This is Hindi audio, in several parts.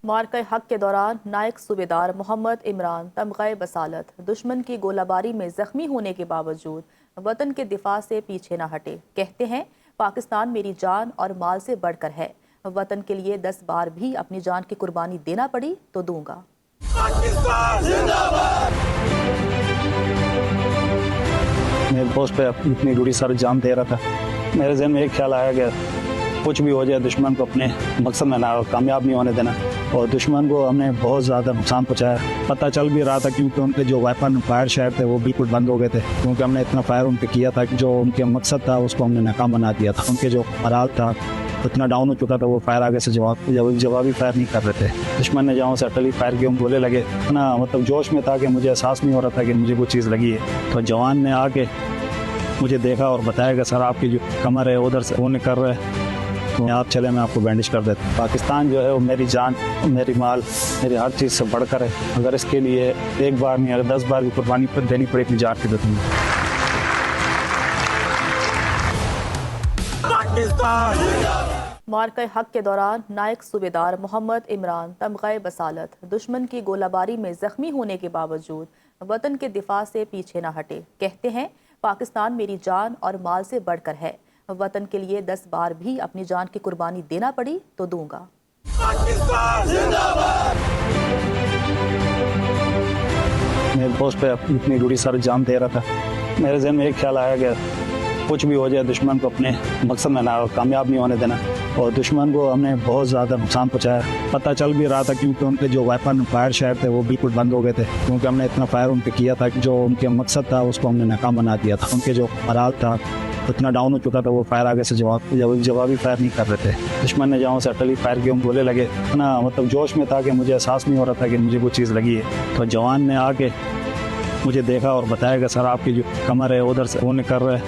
मार्का हक के दौरान नायक सूबेदार मोहम्मद इमरान तमग़ा बसालत दुश्मन की गोलाबारी में जख्मी होने के बावजूद वतन के दिफा से पीछे न हटे। कहते हैं पाकिस्तान मेरी जान और माल से बढ़कर है। वतन के लिए 10 बार भी अपनी जान की कुर्बानी देना पड़ी तो दूंगा। मैं पोस्ट पे इतनी बुरी सारी जान दे रहा था। मेरे जहन में एक ख्याल आया कि कुछ भी हो जाए दुश्मन को अपने मकसद में ना कामयाब नहीं होने देना। और दुश्मन को हमने बहुत ज़्यादा नुकसान पहुंचाया। पता चल भी रहा था क्योंकि उनके जो वेपन फायर शायर थे वो बिल्कुल बंद हो गए थे, क्योंकि हमने इतना फायर उन पर किया था कि जो उनके मकसद था उसको हमने नाकाम बना दिया था। उनके जो मराल था इतना डाउन हो चुका था, वो फायर आगे से जवाबी फायर नहीं कर रहे थे। दुश्मन ने जहाँ से अटली फायर किया, हम बोले लगे इतना मतलब जोश में था कि मुझे एहसास नहीं हो रहा था कि मुझे कोई चीज़ लगी है। तो जवान ने आके मुझे देखा और बताया कि सर आपकी जो कमर है उधर से वो निकल रहा है, तो आप चले मैं आपको बैंडेज कर देता हूँ। पाकिस्तान जो है वो मेरी जान, मेरी माल, मेरी हर चीज़ से बढ़कर है। अगर इसके लिए एक बार नहीं अगर 10 बार भी कुर्बानी पर देनी पड़े अपनी जान की देता हूँ। मार्का हक के दौरान नायक सूबेदार मोहम्मद इमरान तमग़ा बसालत दुश्मन की गोलाबारी में जख्मी होने के बावजूद वतन के दिफा से पीछे न हटे। कहते हैं पाकिस्तान मेरी जान और माल से बढ़कर है। वतन के लिए 10 बार भी अपनी जान की कुर्बानी देना पड़ी तो दूंगा। मैं पोस्ट पे इतनी बुरी सारी जान दे रहा था। मेरे जहन में एक ख्याल आया कि कुछ भी हो जाए दुश्मन को अपने मकसद में ना कामयाब नहीं होने देना। और दुश्मन को हमने बहुत ज़्यादा नुकसान पहुंचाया। पता चल भी रहा था क्योंकि उनके जो वेपन फायर शायर थे वो बिल्कुल बंद हो गए थे, क्योंकि हमने इतना फायर उन पर किया था कि जो उनके मकसद था उसको हमने नाकाम बना दिया था। उनके जो मराल था इतना डाउन हो चुका था, वो फायर आगे से जवाबी फायर नहीं कर रहे थे। दुश्मन ने जहाँ से अटली फायर किया, हम बोले लगे इतना मतलब जोश में था कि मुझे एहसास नहीं हो रहा था कि मुझे कोई चीज़ लगी है। तो जवान ने आके मुझे देखा और बताया कि सर आपकी जो कमर है उधर से वो निकल रहा है,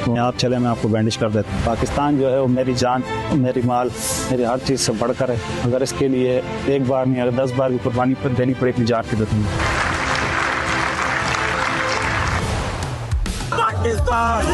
तो आप चले मैं आपको बैंडेज कर देता हूँ। पाकिस्तान जो है वो मेरी जान, मेरी माल, मेरी हर चीज़ से बढ़कर है। अगर इसके लिए एक बार नहीं अगर 10 बार भी कुर्बानी पर देनी पड़े अपनी जान की देता हूँ। पाकिस्तान